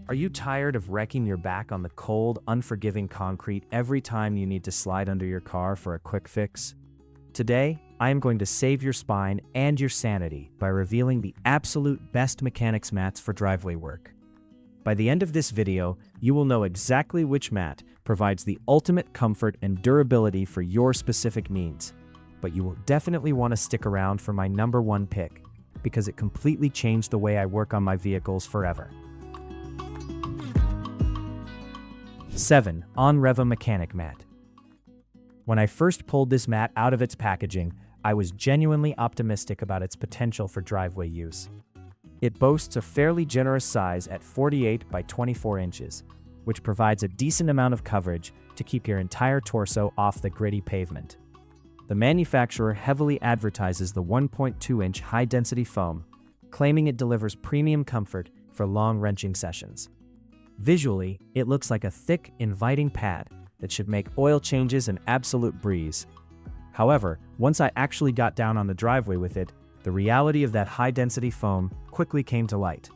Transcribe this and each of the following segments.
Are you tired of wrecking your back on the cold, unforgiving concrete every time you need to slide under your car for a quick fix? Today, I am going to save your spine and your sanity by revealing the absolute best mechanics mats for driveway work. By the end of this video, you will know exactly which mat provides the ultimate comfort and durability for your specific needs. But you will definitely want to stick around for my number one pick, because it completely changed the way I work on my vehicles forever. 7. ONREVA Mechanic Mat. When I first pulled this mat out of its packaging, I was genuinely optimistic about its potential for driveway use. It boasts a fairly generous size at 48 by 24 inches, which provides a decent amount of coverage to keep your entire torso off the gritty pavement. The manufacturer heavily advertises the 1.2-inch high-density foam, claiming it delivers premium comfort for long wrenching sessions. Visually, it looks like a thick, inviting pad that should make oil changes an absolute breeze. However, once I actually got down on the driveway with it, the reality of that high-density foam quickly came to light.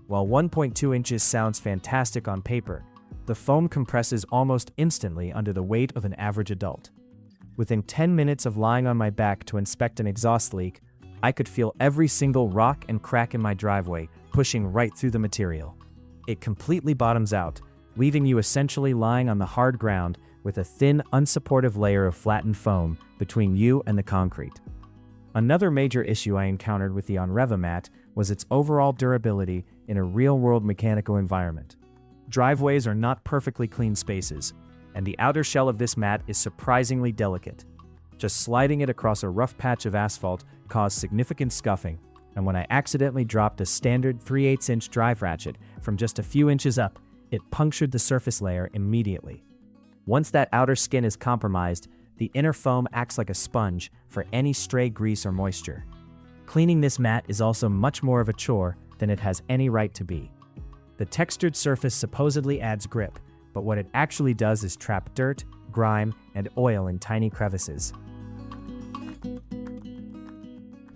While 1.2 inches sounds fantastic on paper, the foam compresses almost instantly under the weight of an average adult. Within 10 minutes of lying on my back to inspect an exhaust leak, I could feel every single rock and crack in my driveway pushing right through the material. It completely bottoms out, leaving you essentially lying on the hard ground with a thin, unsupportive layer of flattened foam between you and the concrete. Another major issue I encountered with the ONREVA mat was its overall durability in a real-world mechanical environment. Driveways are not perfectly clean spaces, and the outer shell of this mat is surprisingly delicate. Just sliding it across a rough patch of asphalt caused significant scuffing, and when I accidentally dropped a standard 3/8-inch drive ratchet from just a few inches up, it punctured the surface layer immediately. Once that outer skin is compromised, the inner foam acts like a sponge for any stray grease or moisture. Cleaning this mat is also much more of a chore than it has any right to be. The textured surface supposedly adds grip, but what it actually does is trap dirt, grime, and oil in tiny crevices.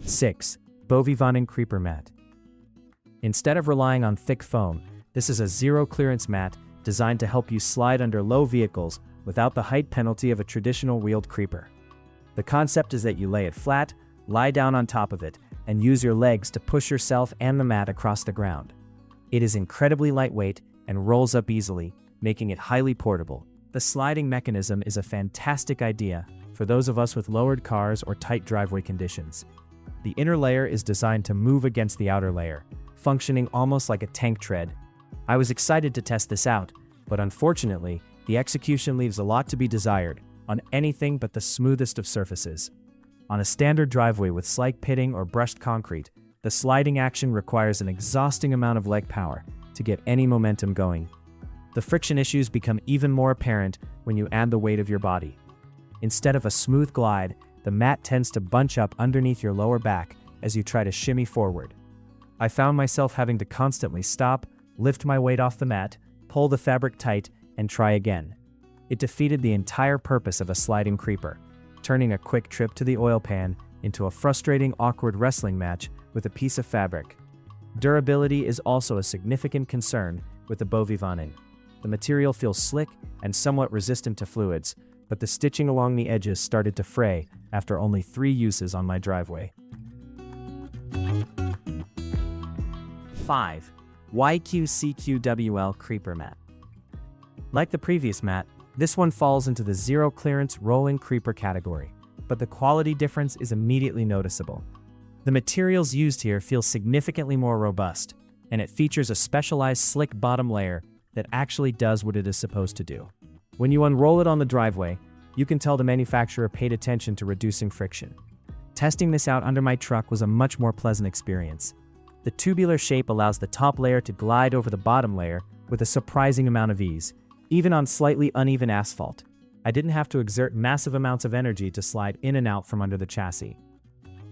6. Bovivanen Creeper Mat. Instead of relying on thick foam, this is a zero-clearance mat designed to help you slide under low vehicles without the height penalty of a traditional wheeled creeper. The concept is that you lay it flat, lie down on top of it, and use your legs to push yourself and the mat across the ground. It is incredibly lightweight and rolls up easily, making it highly portable. The sliding mechanism is a fantastic idea for those of us with lowered cars or tight driveway conditions. The inner layer is designed to move against the outer layer, functioning almost like a tank tread. I was excited to test this out, but unfortunately, the execution leaves a lot to be desired on anything but the smoothest of surfaces. On a standard driveway with slight pitting or brushed concrete, the sliding action requires an exhausting amount of leg power to get any momentum going. The friction issues become even more apparent when you add the weight of your body. Instead of a smooth glide, the mat tends to bunch up underneath your lower back as you try to shimmy forward. I found myself having to constantly stop, lift my weight off the mat, pull the fabric tight, and try again. It defeated the entire purpose of a sliding creeper, turning a quick trip to the oil pan into a frustrating, awkward wrestling match with a piece of fabric. Durability is also a significant concern with the Bovivanen. The material feels slick and somewhat resistant to fluids, but the stitching along the edges started to fray after only 3 uses on my driveway. 5. YQCQWL Creeper Mat. Like the previous mat, this one falls into the zero-clearance rolling creeper category, but the quality difference is immediately noticeable. The materials used here feel significantly more robust, and it features a specialized slick bottom layer that actually does what it is supposed to do. When you unroll it on the driveway, you can tell the manufacturer paid attention to reducing friction. Testing this out under my truck was a much more pleasant experience. The tubular shape allows the top layer to glide over the bottom layer with a surprising amount of ease, even on slightly uneven asphalt. I didn't have to exert massive amounts of energy to slide in and out from under the chassis.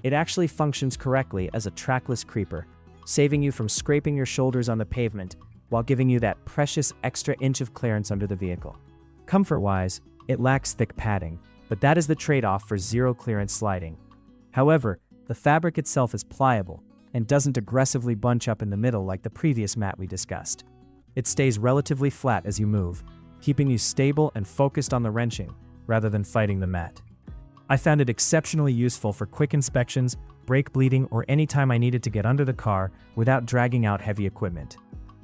It actually functions correctly as a trackless creeper, saving you from scraping your shoulders on the pavement while giving you that precious extra inch of clearance under the vehicle. Comfort-wise, it lacks thick padding, but that is the trade-off for zero-clearance sliding. However, the fabric itself is pliable and doesn't aggressively bunch up in the middle like the previous mat we discussed. It stays relatively flat as you move, keeping you stable and focused on the wrenching, rather than fighting the mat. I found it exceptionally useful for quick inspections, brake bleeding, or any time I needed to get under the car without dragging out heavy equipment.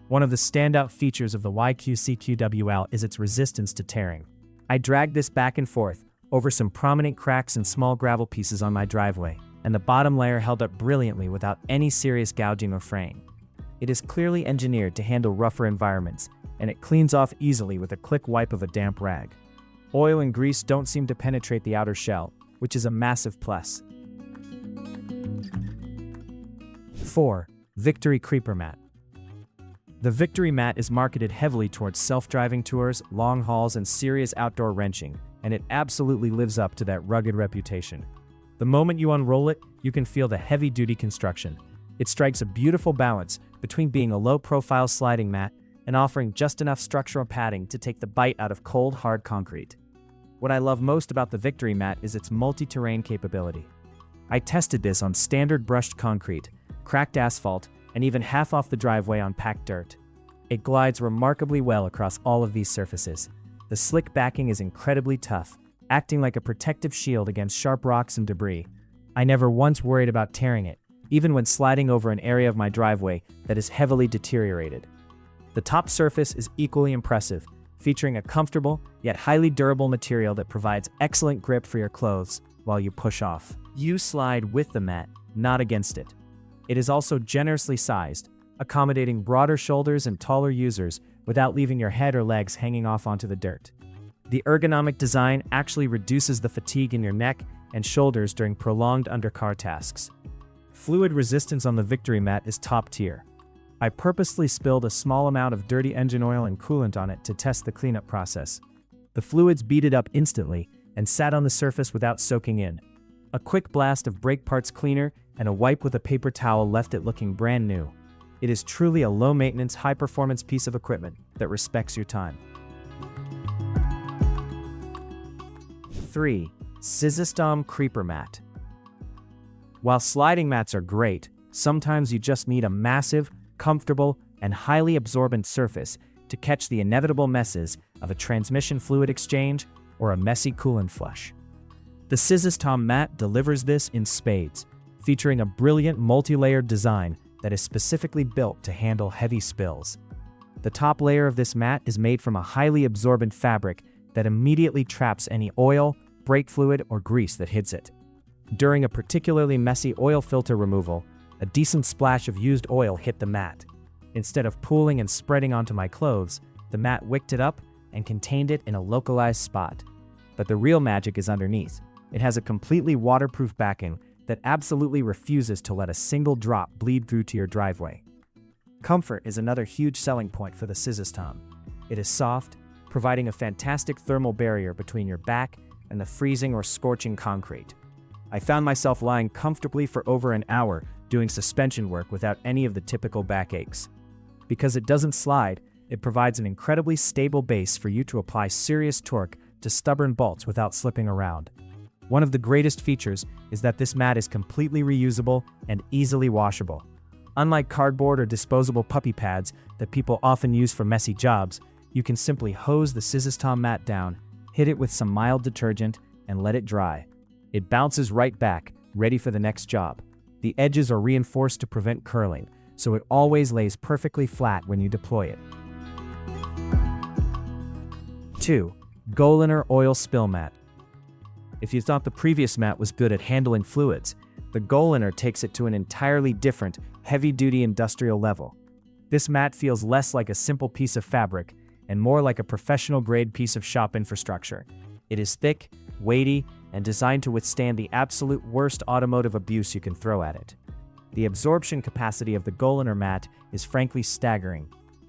One of the standout features of the YQCQWL is its resistance to tearing. I dragged this back and forth over some prominent cracks and small gravel pieces on my driveway, and the bottom layer held up brilliantly without any serious gouging or fraying. It is clearly engineered to handle rougher environments, and it cleans off easily with a quick wipe of a damp rag. Oil and grease don't seem to penetrate the outer shell, which is a massive plus. 4. Victory Creeper Mat. The Victory Mat is marketed heavily towards self-driving tours, long hauls, and serious outdoor wrenching, and it absolutely lives up to that rugged reputation. The moment you unroll it, you can feel the heavy-duty construction. It strikes a beautiful balance between being a low-profile sliding mat and offering just enough structural padding to take the bite out of cold, hard concrete. What I love most about the Victory Mat is its multi-terrain capability. I tested this on standard brushed concrete, cracked asphalt, and even half off the driveway on packed dirt. It glides remarkably well across all of these surfaces. The slick backing is incredibly tough, acting like a protective shield against sharp rocks and debris. I never once worried about tearing it, even when sliding over an area of my driveway that is heavily deteriorated. The top surface is equally impressive, featuring a comfortable yet highly durable material that provides excellent grip for your clothes while you push off. You slide with the mat, not against it. It is also generously sized, accommodating broader shoulders and taller users without leaving your head or legs hanging off onto the dirt. The ergonomic design actually reduces the fatigue in your neck and shoulders during prolonged undercar tasks. Fluid resistance on the Victory Mat is top tier. I purposely spilled a small amount of dirty engine oil and coolant on it to test the cleanup process. The fluids beaded up instantly and sat on the surface without soaking in. A quick blast of brake parts cleaner and a wipe with a paper towel left it looking brand new. It is truly a low-maintenance, high-performance piece of equipment that respects your time. 3. Cizistom Creeper Mat. While sliding mats are great, sometimes you just need a massive, comfortable, and highly absorbent surface to catch the inevitable messes of a transmission fluid exchange or a messy coolant flush. The Cizistom mat delivers this in spades, featuring a brilliant multi-layered design that is specifically built to handle heavy spills. The top layer of this mat is made from a highly absorbent fabric that immediately traps any oil, brake fluid, or grease that hits it. During a particularly messy oil filter removal, a decent splash of used oil hit the mat. Instead of pooling and spreading onto my clothes, the mat wicked it up and contained it in a localized spot. But the real magic is underneath. It has a completely waterproof backing that absolutely refuses to let a single drop bleed through to your driveway. Comfort is another huge selling point for the Cizistom. It is soft, providing a fantastic thermal barrier between your back and the freezing or scorching concrete. I found myself lying comfortably for over an hour doing suspension work without any of the typical backaches. Because it doesn't slide, it provides an incredibly stable base for you to apply serious torque to stubborn bolts without slipping around. One of the greatest features is that this mat is completely reusable and easily washable. Unlike cardboard or disposable puppy pads that people often use for messy jobs, you can simply hose the Cizistom mat down, hit it with some mild detergent, and let it dry. It bounces right back, ready for the next job. The edges are reinforced to prevent curling, so it always lays perfectly flat when you deploy it. 2. Golener Oil Spill Mat. If you thought the previous mat was good at handling fluids, the Golener takes it to an entirely different, heavy-duty industrial level. This mat feels less like a simple piece of fabric and more like a professional-grade piece of shop infrastructure. It is thick, weighty, and designed to withstand the absolute worst automotive abuse you can throw at it. The absorption capacity of the Golener mat is frankly staggering.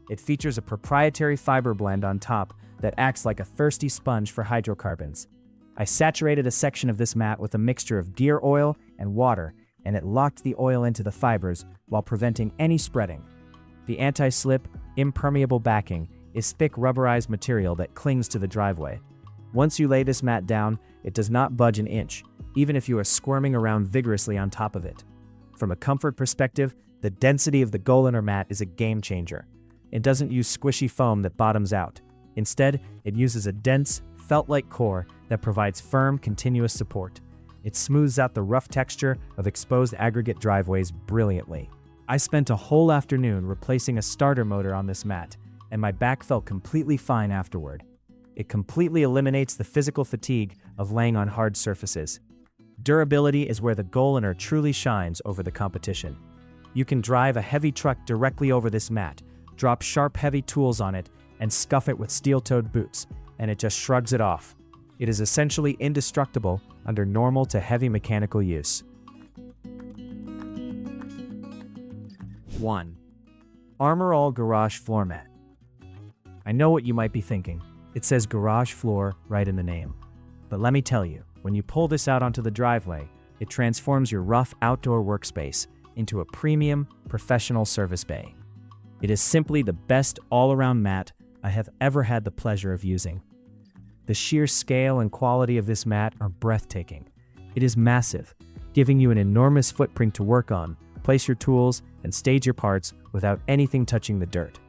It features a proprietary fiber blend on top that acts like a thirsty sponge for hydrocarbons. I saturated a section of this mat with a mixture of gear oil and water, and it locked the oil into the fibers while preventing any spreading. The anti-slip, impermeable backing is thick rubberized material that clings to the driveway. Once you lay this mat down, it does not budge an inch, even if you are squirming around vigorously on top of it. From a comfort perspective, the density of the Golener mat is a game changer. It doesn't use squishy foam that bottoms out. Instead, it uses a dense, felt-like core that provides firm, continuous support. It smooths out the rough texture of exposed aggregate driveways brilliantly. I spent a whole afternoon replacing a starter motor on this mat, and my back felt completely fine afterward. It completely eliminates the physical fatigue of laying on hard surfaces. Durability is where the Golener truly shines over the competition. You can drive a heavy truck directly over this mat, drop sharp heavy tools on it, and scuff it with steel-toed boots, and it just shrugs it off. It is essentially indestructible under normal to heavy mechanical use. 1. Armor All Garage Floor Mat. I know what you might be thinking. It says garage floor right in the name. But let me tell you, when you pull this out onto the driveway, it transforms your rough outdoor workspace into a premium, professional service bay. It is simply the best all-around mat I have ever had the pleasure of using. The sheer scale and quality of this mat are breathtaking. It is massive, giving you an enormous footprint to work on, place your tools, and stage your parts without anything touching the dirt.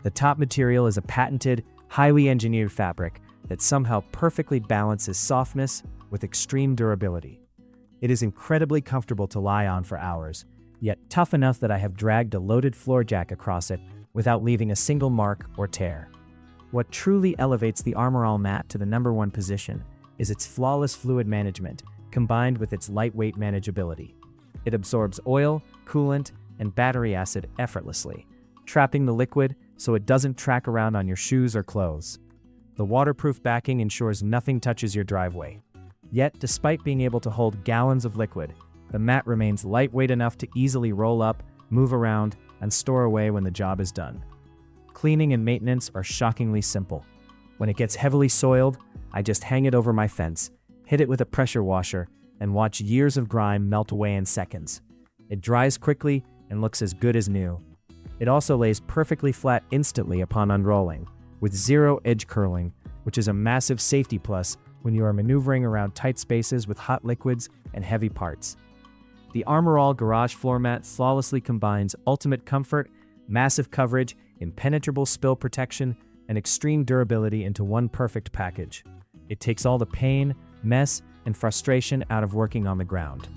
The top material is a patented, highly engineered fabric that somehow perfectly balances softness with extreme durability. It is incredibly comfortable to lie on for hours, yet tough enough that I have dragged a loaded floor jack across it without leaving a single mark or tear. What truly elevates the Armor All mat to the #1 position is its flawless fluid management, combined with its lightweight manageability. It absorbs oil, coolant, and battery acid effortlessly, trapping the liquid so it doesn't track around on your shoes or clothes. The waterproof backing ensures nothing touches your driveway. Yet, despite being able to hold gallons of liquid, the mat remains lightweight enough to easily roll up, move around, and store away when the job is done. Cleaning and maintenance are shockingly simple. When it gets heavily soiled, I just hang it over my fence, hit it with a pressure washer, and watch years of grime melt away in seconds. It dries quickly and looks as good as new. It also lays perfectly flat instantly upon unrolling, with zero edge curling, which is a massive safety plus when you are maneuvering around tight spaces with hot liquids and heavy parts. The Armor All Garage Floor Mat flawlessly combines ultimate comfort, massive coverage, impenetrable spill protection, and extreme durability into one perfect package. It takes all the pain, mess, and frustration out of working on the ground.